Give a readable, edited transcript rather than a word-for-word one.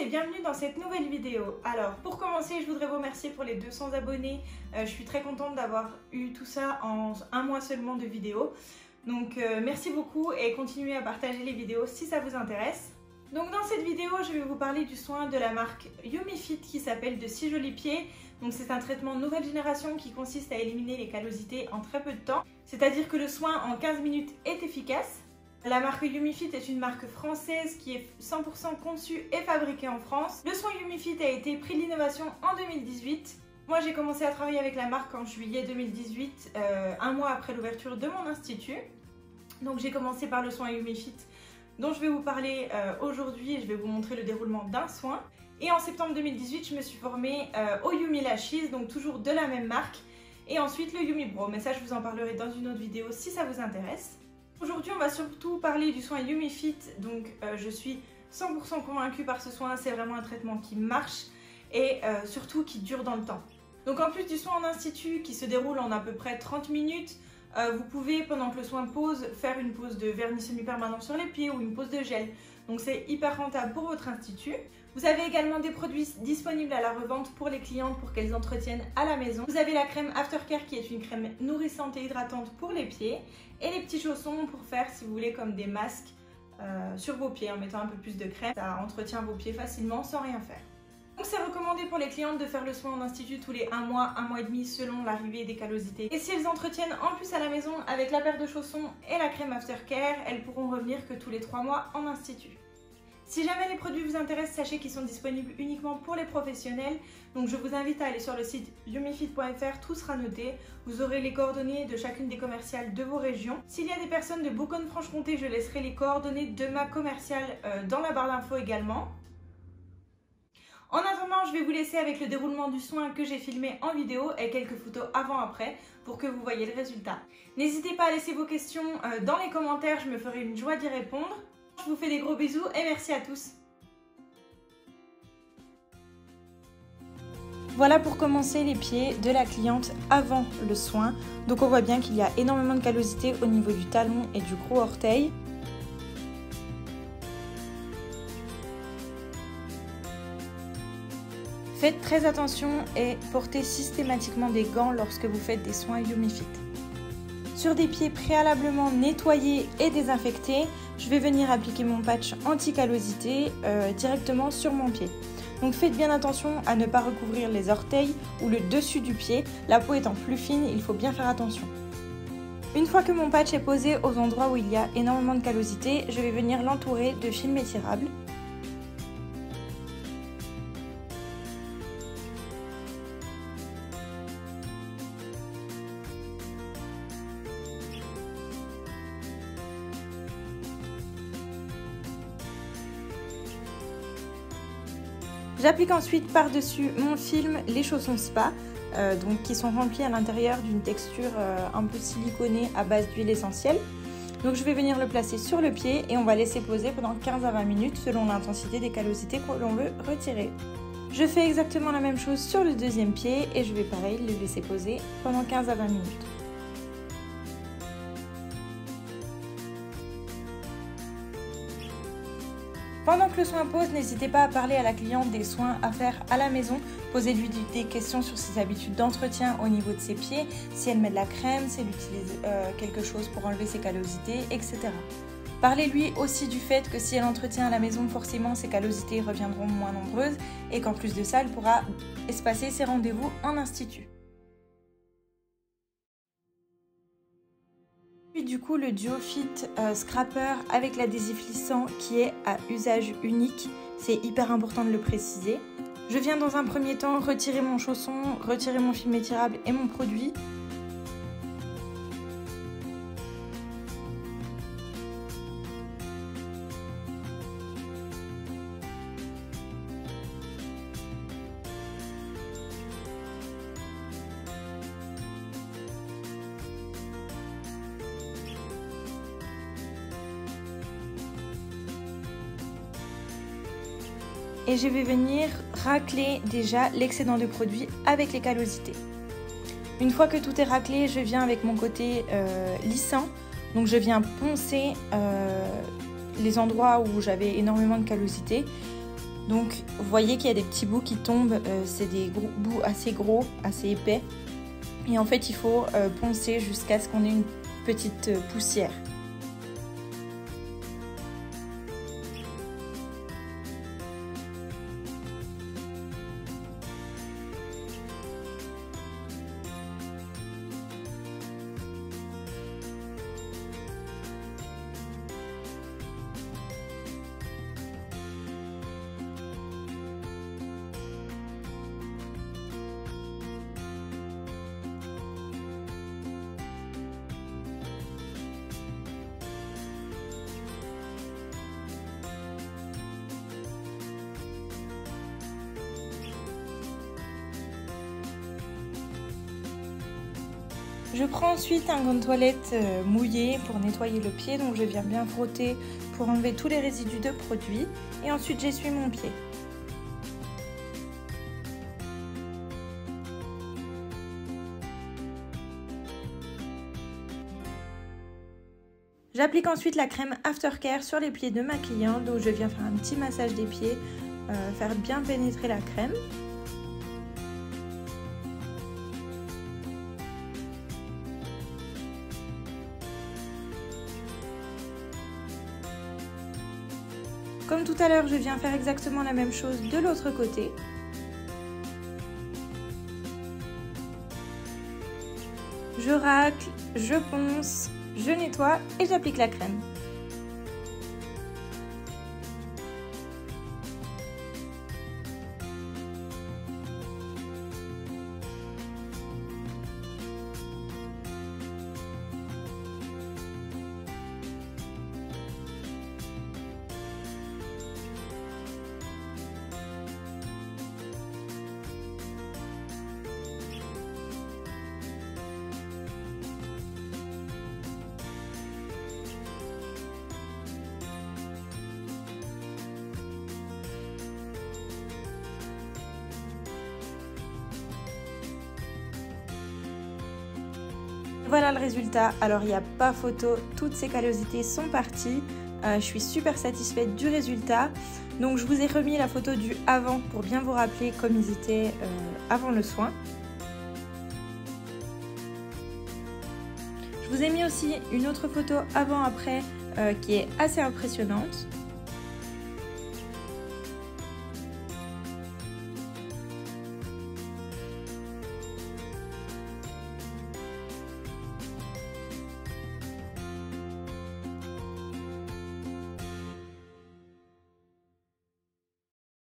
et bienvenue dans cette nouvelle vidéo. Alors pour commencer, je voudrais vous remercier pour les 200 abonnés. Je suis très contente d'avoir eu tout ça en un mois seulement de vidéos. Donc merci beaucoup et continuez à partager les vidéos si ça vous intéresse. Donc dans cette vidéo, je vais vous parler du soin de la marque Yumifit qui s'appelle De Si Jolis Pieds. Donc c'est un traitement nouvelle génération qui consiste à éliminer les callosités en très peu de temps. C'est-à-dire que le soin en 15 minutes est efficace. La marque Yumifit est une marque française qui est 100% conçue et fabriquée en France. Le soin Yumifit a été prix de l'innovation en 2018. Moi j'ai commencé à travailler avec la marque en juillet 2018, un mois après l'ouverture de mon institut. Donc j'ai commencé par le soin Yumifit dont je vais vous parler aujourd'hui et je vais vous montrer le déroulement d'un soin. Et en septembre 2018, je me suis formée au Yumi Lashes, donc toujours de la même marque. Et ensuite le Yumi Brow, mais ça je vous en parlerai dans une autre vidéo si ça vous intéresse. Aujourd'hui on va surtout parler du soin Yumifit, donc je suis 100% convaincue par ce soin, c'est vraiment un traitement qui marche et surtout qui dure dans le temps. Donc en plus du soin en institut qui se déroule en à peu près 30 minutes, vous pouvez pendant que le soin pose faire une pose de vernis semi-permanent sur les pieds ou une pose de gel. Donc c'est hyper rentable pour votre institut. Vous avez également des produits disponibles à la revente pour les clientes pour qu'elles entretiennent à la maison. Vous avez la crème Aftercare qui est une crème nourrissante et hydratante pour les pieds. Et les petits chaussons pour faire, si vous voulez, comme des masques sur vos pieds en mettant un peu plus de crème. Ça entretient vos pieds facilement sans rien faire. Donc c'est recommandé pour les clientes de faire le soin en institut tous les 1 mois et demi selon l'arrivée des callosités. Et si elles entretiennent en plus à la maison avec la paire de chaussons et la crème Aftercare, elles pourront revenir que tous les 3 mois en institut. Si jamais les produits vous intéressent, sachez qu'ils sont disponibles uniquement pour les professionnels. Donc je vous invite à aller sur le site yumifit.fr, tout sera noté. Vous aurez les coordonnées de chacune des commerciales de vos régions. S'il y a des personnes de Bourgogne-Franche-Comté, je laisserai les coordonnées de ma commerciale dans la barre d'infos également. En attendant, je vais vous laisser avec le déroulement du soin que j'ai filmé en vidéo et quelques photos avant-après pour que vous voyez le résultat. N'hésitez pas à laisser vos questions dans les commentaires, je me ferai une joie d'y répondre. Je vous fais des gros bisous et merci à tous. Voilà pour commencer les pieds de la cliente avant le soin. Donc on voit bien qu'il y a énormément de callosité au niveau du talon et du gros orteil. Faites très attention et portez systématiquement des gants lorsque vous faites des soins Yumifit. Sur des pieds préalablement nettoyés et désinfectés, je vais venir appliquer mon patch anti-callosité directement sur mon pied. Donc faites bien attention à ne pas recouvrir les orteils ou le dessus du pied, la peau étant plus fine, il faut bien faire attention. Une fois que mon patch est posé aux endroits où il y a énormément de callosité, je vais venir l'entourer de film étirable. J'applique ensuite par-dessus mon film les chaussons spa, donc qui sont remplis à l'intérieur d'une texture un peu siliconée à base d'huile essentielle. Donc je vais venir le placer sur le pied et on va laisser poser pendant 15 à 20 minutes selon l'intensité des callosités que l'on veut retirer. Je fais exactement la même chose sur le deuxième pied et je vais pareil le laisser poser pendant 15 à 20 minutes. Pendant que le soin pose, n'hésitez pas à parler à la cliente des soins à faire à la maison. Posez-lui des questions sur ses habitudes d'entretien au niveau de ses pieds, si elle met de la crème, si elle utilise quelque chose pour enlever ses callosités, etc. Parlez-lui aussi du fait que si elle entretient à la maison, forcément ses callosités reviendront moins nombreuses et qu'en plus de ça, elle pourra espacer ses rendez-vous en institut. Puis du coup le Duofit Scrapper avec l'adhésif lissant qui est à usage unique, c'est hyper important de le préciser. Je viens dans un premier temps retirer mon chausson, retirer mon film étirable et mon produit. Et je vais venir racler déjà l'excédent de produit avec les callosités. Une fois que tout est raclé, je viens avec mon côté lissant. Donc je viens poncer les endroits où j'avais énormément de callosité Donc vous voyez qu'il y a des petits bouts qui tombent, c'est des bouts assez gros, assez épais. Et en fait il faut poncer jusqu'à ce qu'on ait une petite poussière. Je prends ensuite un gant de toilette mouillé pour nettoyer le pied, donc je viens bien frotter pour enlever tous les résidus de produits et ensuite j'essuie mon pied. J'applique ensuite la crème Aftercare sur les pieds de ma cliente, donc je viens faire un petit massage des pieds, faire bien pénétrer la crème. Comme tout à l'heure, je viens faire exactement la même chose de l'autre côté. Je racle, je ponce, je nettoie et j'applique la crème. Voilà le résultat, alors il n'y a pas photo, toutes ces callosités sont parties, je suis super satisfaite du résultat. Donc je vous ai remis la photo du avant pour bien vous rappeler comme ils étaient avant le soin. Je vous ai mis aussi une autre photo avant-après qui est assez impressionnante.